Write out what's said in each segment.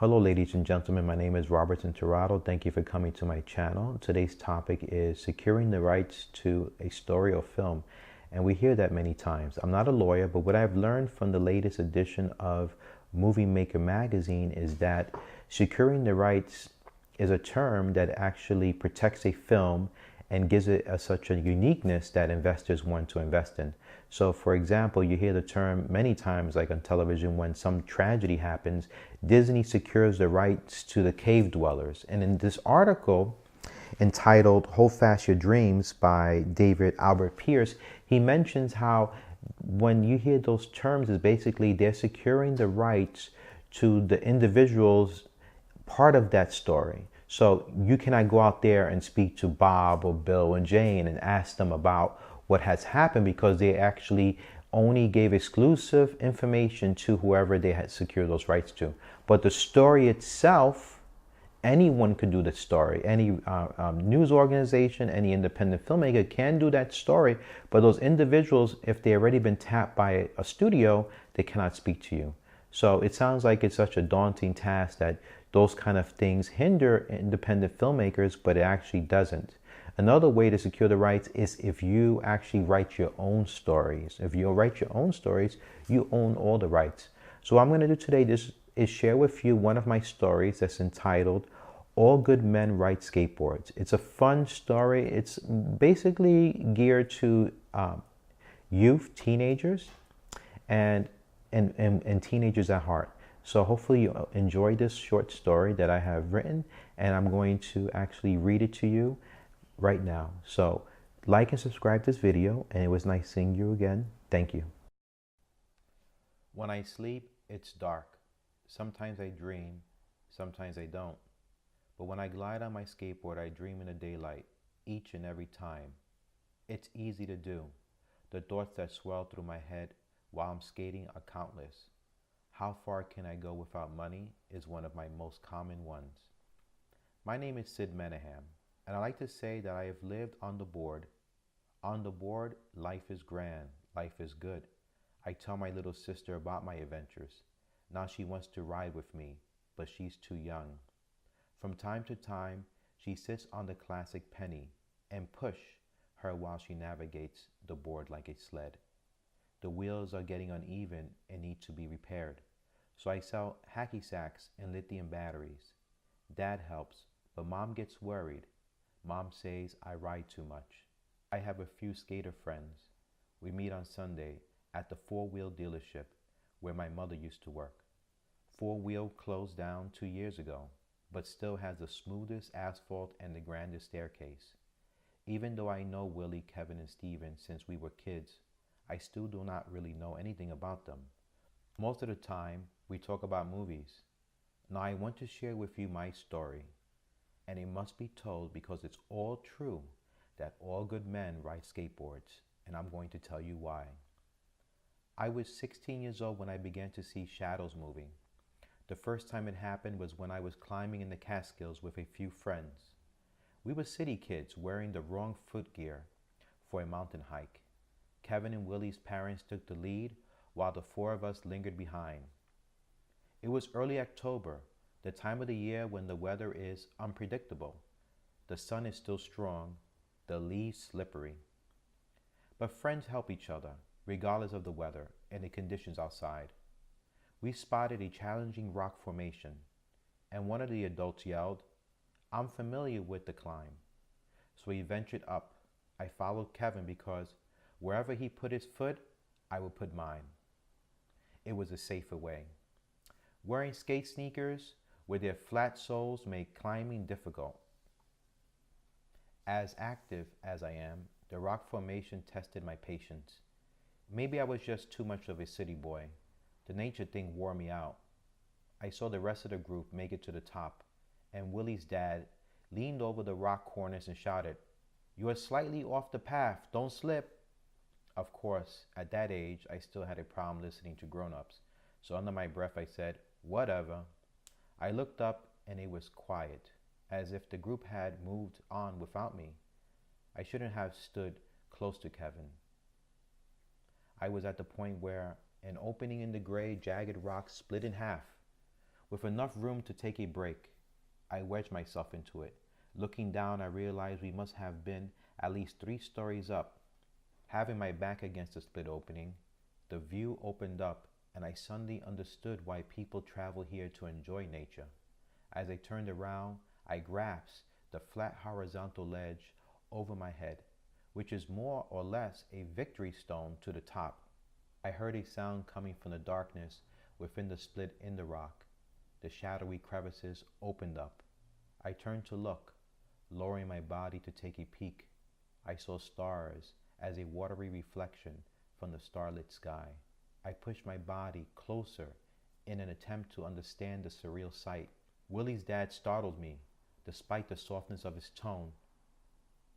Hello, ladies and gentlemen. My name is Robert Intorado. Thank you for coming to my channel. Today's topic is securing the rights to a story or film. And we hear that many times. I'm not a lawyer, but what I've learned from the latest edition of Movie Maker magazine is that securing the rights is a term that actually protects a film and gives it such a uniqueness that investors want to invest in. So for example, you hear the term many times, like on television, when some tragedy happens, Disney secures the rights to the cave dwellers. And in this article entitled Hold Fast Your Dreams by David Albert Pierce, he mentions how when you hear those terms, is basically they're securing the rights to the individuals part of that story. So you cannot go out there and speak to Bob or Bill and Jane and ask them about what has happened because they actually only gave exclusive information to whoever they had secured those rights to. But the story itself, anyone could do the story. Any news organization, any independent filmmaker can do that story. But those individuals, if they already been tapped by a studio, they cannot speak to you. So it sounds like it's such a daunting task that those kind of things hinder independent filmmakers, but it actually doesn't. Another way to secure the rights is if you actually write your own stories. If you write your own stories, you own all the rights. So what I'm going to do today is share with you one of my stories that's entitled All Good Men Ride Skateboards. It's a fun story. It's basically geared to youth, teenagers, and teenagers at heart. So hopefully you enjoy this short story that I have written, and I'm going to actually read it to you right now. So like and subscribe to this video, and it was nice seeing you again. Thank you. When I sleep, it's dark. Sometimes I dream, sometimes I don't. But when I glide on my skateboard, I dream in the daylight, each and every time. It's easy to do. The thoughts that swell through my head while I'm skating are countless. How far can I go without money is one of my most common ones. My name is Sid Menahem, and I like to say that I have lived on the board. On the board, life is grand, life is good. I tell my little sister about my adventures. Now she wants to ride with me, but she's too young. From time to time, she sits on the classic penny and push her while she navigates the board like a sled. The wheels are getting uneven and need to be repaired. So I sell hacky sacks and lithium batteries. Dad helps, but Mom gets worried. Mom says I ride too much. I have a few skater friends. We meet on Sunday at the four-wheel dealership where my mother used to work. Four-wheel closed down 2 years ago, but still has the smoothest asphalt and the grandest staircase. Even though I know Willie, Kevin, and Steven since we were kids, I still do not really know anything about them. Most of the time, we talk about movies. Now I want to share with you my story, and it must be told because it's all true that all good men ride skateboards, and I'm going to tell you why. I was 16 years old when I began to see shadows moving. The first time it happened was when I was climbing in the Catskills with a few friends. We were city kids wearing the wrong footgear for a mountain hike. Kevin and Willie's parents took the lead while the four of us lingered behind. It was early October, the time of the year when the weather is unpredictable. The sun is still strong, the leaves slippery. But friends help each other, regardless of the weather and the conditions outside. We spotted a challenging rock formation, and one of the adults yelled, "I'm familiar with the climb." So we ventured up. I followed Kevin because wherever he put his foot, I would put mine. It was a safer way. Wearing skate sneakers with their flat soles made climbing difficult. As active as I am, the rock formation tested my patience. Maybe I was just too much of a city boy. The nature thing wore me out. I saw the rest of the group make it to the top, and Willie's dad leaned over the rock corners and shouted, "You are slightly off the path, don't slip." Of course, at that age, I still had a problem listening to grown-ups, so under my breath I said, "Whatever." I looked up and it was quiet, as if the group had moved on without me. I shouldn't have stood close to Kevin. I was at the point where an opening in the gray, jagged rock split in half. with enough room to take a break. I wedged myself into it. Looking down, I realized we must have been at least 3 stories up. Having my back against the split opening, the view opened up, and I suddenly understood why people travel here to enjoy nature. As I turned around, I grasped the flat horizontal ledge over my head, which is more or less a victory stone to the top. I heard a sound coming from the darkness within the split in the rock. The shadowy crevices opened up. I turned to look, lowering my body to take a peek. I saw stars as a watery reflection from the starlit sky. I pushed my body closer in an attempt to understand the surreal sight. Willie's dad startled me, despite the softness of his tone.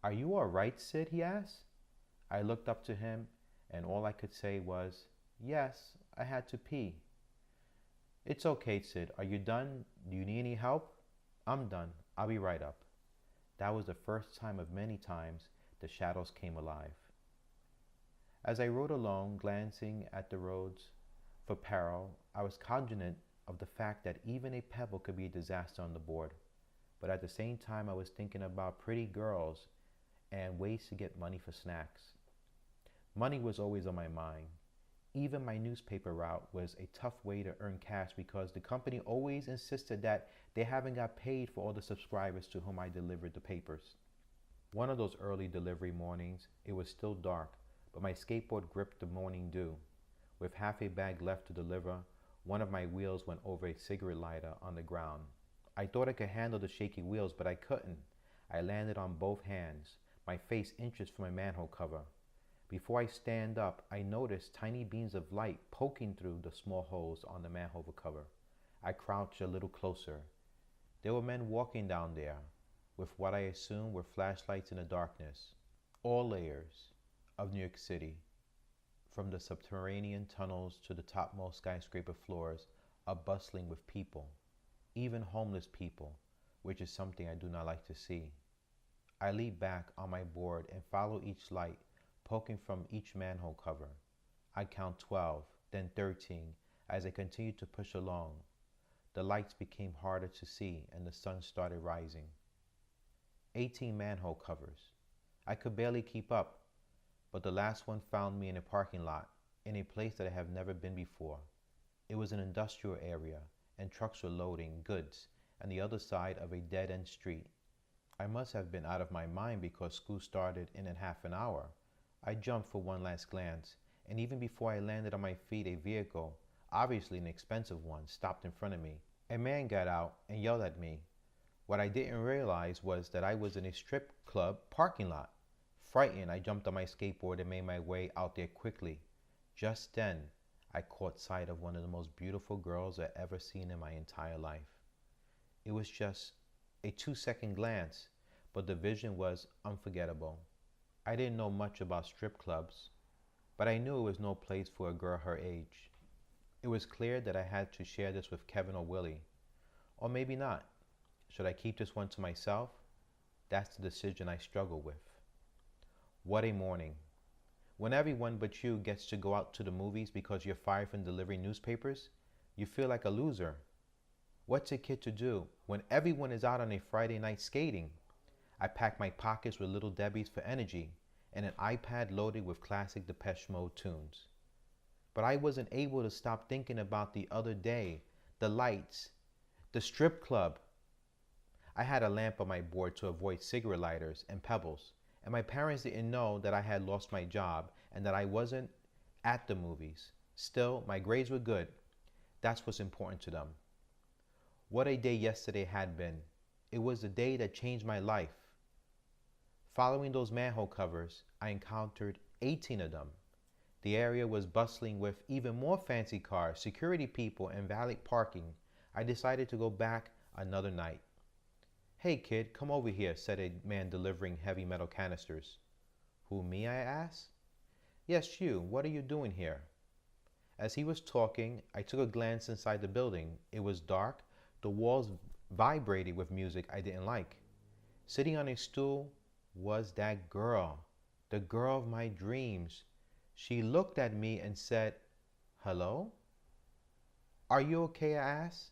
"Are you all right, Sid?" he asked. I looked up to him, and all I could say was, "Yes, I had to pee." "It's okay, Sid. Are you done? Do you need any help?" "I'm done. I'll be right up." That was the first time of many times the shadows came alive. As I rode along, glancing at the roads for peril, I was cognizant of the fact that even a pebble could be a disaster on the board. But at the same time, I was thinking about pretty girls and ways to get money for snacks. Money was always on my mind. Even my newspaper route was a tough way to earn cash because the company always insisted that they haven't got paid for all the subscribers to whom I delivered the papers. One of those early delivery mornings, it was still dark, but my skateboard gripped the morning dew. With half a bag left to deliver, one of my wheels went over a cigarette lighter on the ground. I thought I could handle the shaky wheels, but I couldn't. I landed on both hands, my face inches from a manhole cover. Before I stand up, I noticed tiny beams of light poking through the small holes on the manhole cover. I crouched a little closer. There were men walking down there, with what I assumed were flashlights in the darkness. All layers of New York City, from the subterranean tunnels to the topmost skyscraper floors, are bustling with people, even homeless people, which is something I do not like to see. I lean back on my board and follow each light poking from each manhole cover. I count 12, then 13, as I continued to push along. The lights became harder to see and the sun started rising. 18 manhole covers. I could barely keep up, but the last one found me in a parking lot, in a place that I have never been before. It was an industrial area, and trucks were loading goods on the other side of a dead-end street. I must have been out of my mind because school started in half an hour. I jumped for one last glance, and even before I landed on my feet, a vehicle, obviously an expensive one, stopped in front of me. A man got out and yelled at me. What I didn't realize was that I was in a strip club parking lot. Frightened, I jumped on my skateboard and made my way out there quickly. Just then, I caught sight of one of the most beautiful girls I've ever seen in my entire life. It was just a 2-second glance, but the vision was unforgettable. I didn't know much about strip clubs, but I knew it was no place for a girl her age. It was clear that I had to share this with Kevin or Willie. Or maybe not. Should I keep this one to myself? That's the decision I struggle with. What a morning. When everyone but you gets to go out to the movies because you're fired from delivering newspapers, you feel like a loser. What's a kid to do when everyone is out on a Friday night skating? I packed my pockets with Little Debbie's for energy and an iPad loaded with classic Depeche Mode tunes. But I wasn't able to stop thinking about the other day, the lights, the strip club. I had a lamp on my board to avoid cigarette lighters and pebbles, and my parents didn't know that I had lost my job and that I wasn't at the movies. Still, my grades were good. That's what's important to them. What a day yesterday had been. It was the day that changed my life. Following those manhole covers, I encountered 18 of them. The area was bustling with even more fancy cars, security people, and valet parking. I decided to go back another night. "Hey kid, come over here," said a man delivering heavy metal canisters. "Who, me?" I asked. "Yes, you. What are you doing here?" As he was talking, I took a glance inside the building. It was dark. The walls vibrated with music I didn't like. Sitting on a stool was that girl, the girl of my dreams. She looked at me and said, "Hello?" "Are you okay?" I asked.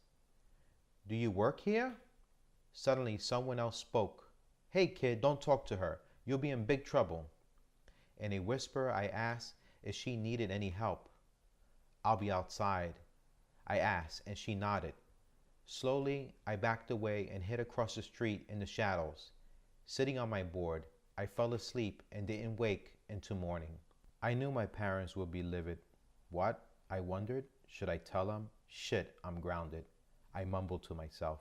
Do you work here? Suddenly, someone else spoke. Hey, kid, don't talk to her. You'll be in big trouble. In a whisper, I asked if she needed any help. I'll be outside, I asked, and she nodded. Slowly, I backed away and hid across the street in the shadows. Sitting on my board, I fell asleep and didn't wake until morning. I knew my parents would be livid. What? I wondered. Should I tell them? Shit, I'm grounded. I mumbled to myself.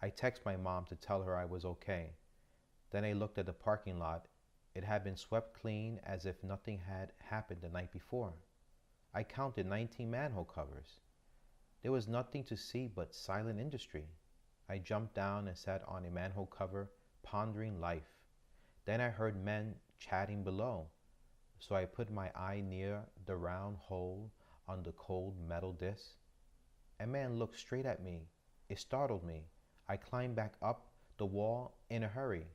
I texted my mom to tell her I was okay. Then I looked at the parking lot. It had been swept clean as if nothing had happened the night before. I counted 19 manhole covers. There was nothing to see but silent industry. I jumped down and sat on a manhole cover, pondering life. Then I heard men chatting below, so I put my eye near the round hole on the cold metal disc. A man looked straight at me. It startled me. I climbed back up the wall in a hurry.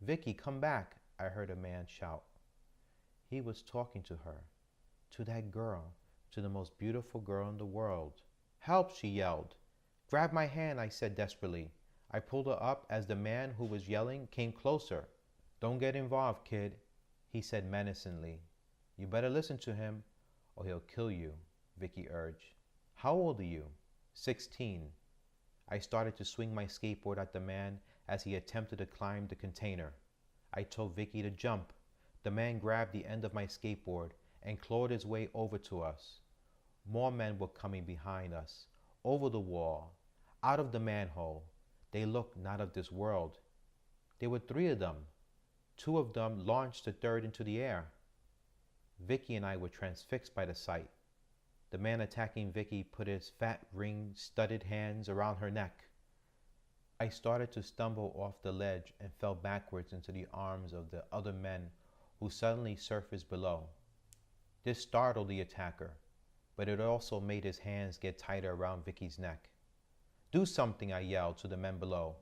"Vicky, come back," I heard a man shout. He was talking to her, to that girl, to the most beautiful girl in the world. "Help!" she yelled. "Grab my hand," I said desperately. I pulled her up as the man who was yelling came closer. "Don't get involved, kid," he said menacingly. "You better listen to him or he'll kill you," Vicky urged. "How old are you?" 16. I started to swing my skateboard at the man as he attempted to climb the container. I told Vicky to jump. The man grabbed the end of my skateboard and clawed his way over to us. More men were coming behind us, over the wall, out of the manhole. They looked not of this world. There were 3 of them. 2 of them launched the third into the air. Vicky and I were transfixed by the sight. The man attacking Vicky put his fat ring-studded hands around her neck. I started to stumble off the ledge and fell backwards into the arms of the other men who suddenly surfaced below. This startled the attacker, but it also made his hands get tighter around Vicky's neck. "Do something," I yelled to the men below.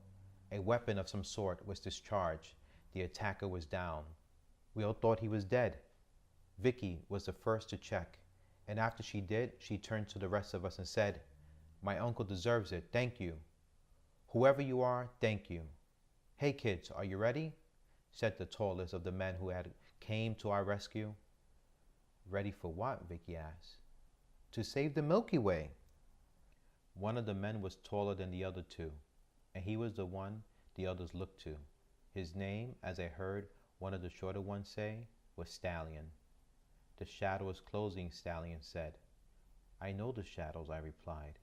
A weapon of some sort was discharged. The attacker was down. We all thought he was dead. Vicky was the first to check, and after she did, she turned to the rest of us and said, "My uncle deserves it. Thank you. Whoever you are, thank you." "Hey kids, are you ready?" said the tallest of the men who had came to our rescue. "Ready for what?" Vicky asked. "To save the Milky Way." One of the men was taller than the other 2, and he was the one the others looked to. His name, as I heard one of the shorter ones say, was Stallion. "The shadow is closing," Stallion said. "I know the shadows," I replied.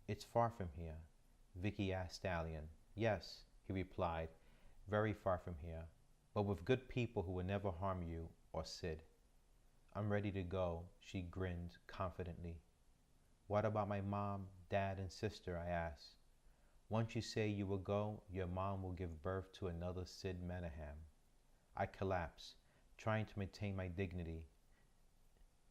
"It's far from here?" Vicky asked Stallion. "Yes," he replied, "very far from here, but with good people who will never harm you or Sid." "I'm ready to go," she grinned confidently. "What about my mom, dad, and sister?" I asked. "Once you say you will go, your mom will give birth to another Sid Menahem." I collapsed, trying to maintain my dignity,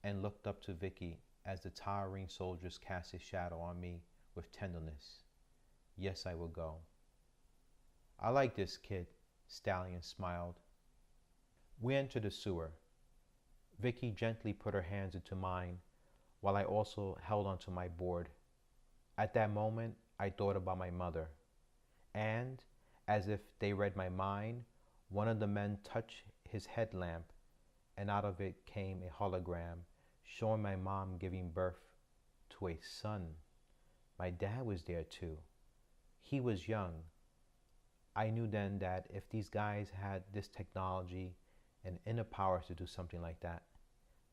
and looked up to Vicky as the towering soldiers cast a shadow on me with tenderness. "Yes, I will go." "I like this kid," Stallion smiled. We entered the sewer. Vicky gently put her hands into mine, while I also held onto my board. At that moment, I thought about my mother. And, as if they read my mind, one of the men touched his headlamp, and out of it came a hologram showing my mom giving birth to a son. My dad was there too. He was young. I knew then that if these guys had this technology and inner power to do something like that,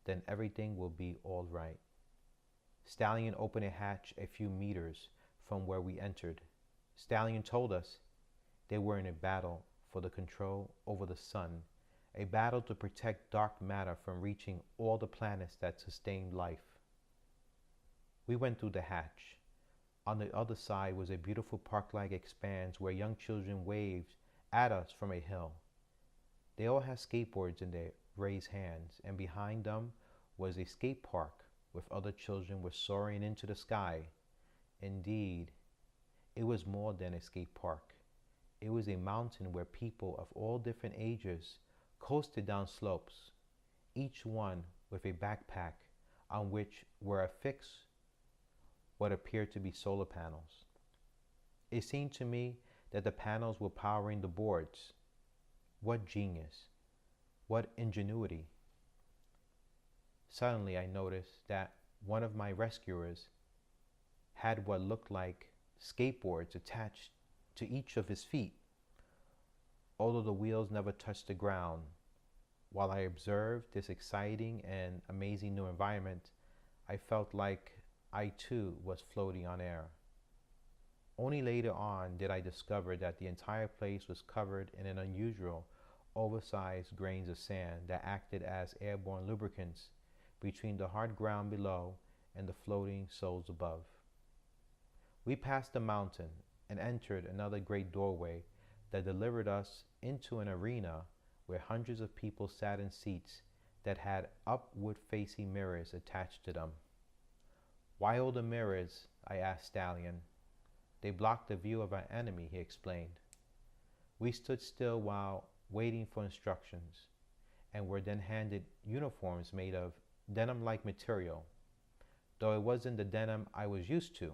then everything will be all right. Stallion opened a hatch a few meters from where we entered. Stallion told us they were in a battle for the control over the sun, a battle to protect dark matter from reaching all the planets that sustained life. We went through the hatch. On the other side was a beautiful park-like expanse where young children waved at us from a hill. They all had skateboards in their raised hands, and behind them was a skate park with other children were soaring into the sky. Indeed, it was more than a skate park. It was a mountain where people of all different ages coasted down slopes, each one with a backpack on which were affixed what appeared to be solar panels. It seemed to me that the panels were powering the boards. What genius! What ingenuity! Suddenly I noticed that one of my rescuers had what looked like skateboards attached to each of his feet, although the wheels never touched the ground. While I observed this exciting and amazing new environment, I felt like I too was floating on air. Only later on did I discover that the entire place was covered in an unusual, oversized grains of sand that acted as airborne lubricants between the hard ground below and the floating souls above. We passed the mountain and entered another great doorway that delivered us into an arena where hundreds of people sat in seats that had upward-facing mirrors attached to them. "Why all the mirrors?" I asked Stallion. "They block the view of our enemy," he explained. We stood still while waiting for instructions, and were then handed uniforms made of denim-like material, though it wasn't the denim I was used to.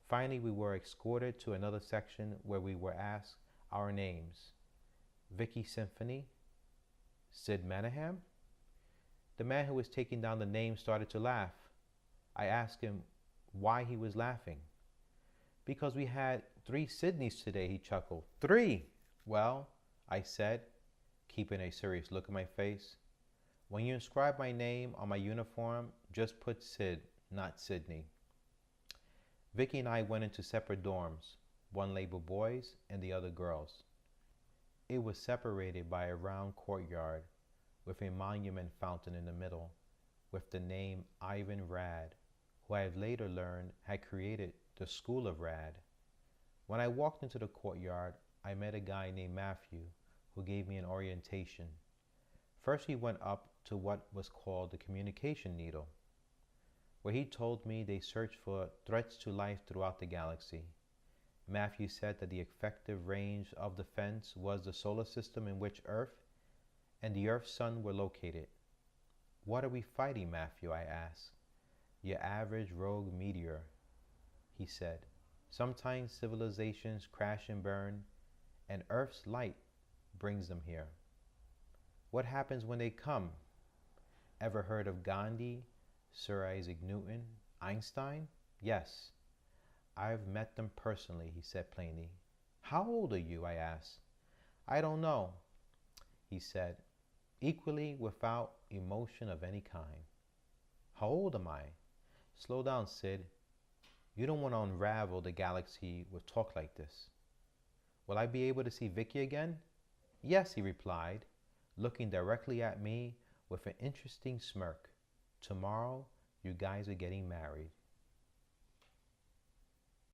Finally, we were escorted to another section where we were asked our names. Vicky Symphony? Sid Manaham? The man who was taking down the names started to laugh. I asked him why he was laughing. "Because we had 3 Sydneys today," he chuckled. "3! Well," I said, keeping a serious look on my face, "when you inscribe my name on my uniform, just put Sid, not Sydney." Vicky and I went into separate dorms, one labeled boys and the other girls. It was separated by a round courtyard with a monument fountain in the middle, with the name Ivan Rad, who I have later learned had created the School of Rad. When I walked into the courtyard, I met a guy named Matthew who gave me an orientation. First, he went up to what was called the communication needle, where he told me they searched for threats to life throughout the galaxy. Matthew said that the effective range of defense was the solar system in which Earth and the Earth's sun were located. "What are we fighting, Matthew?" I asked. "Your average rogue meteor," he said. "Sometimes civilizations crash and burn, and Earth's light brings them here." "What happens when they come? Ever heard of Gandhi, Sir Isaac Newton, Einstein?" "Yes, I've met them personally," he said plainly. "How old are you?" I asked. "I don't know," he said, equally without emotion of any kind. "How old am I?" "Slow down, Sid. You don't want to unravel the galaxy with talk like this." "Will I be able to see Vicky again?" "Yes," he replied, looking directly at me with an interesting smirk. "Tomorrow, you guys are getting married."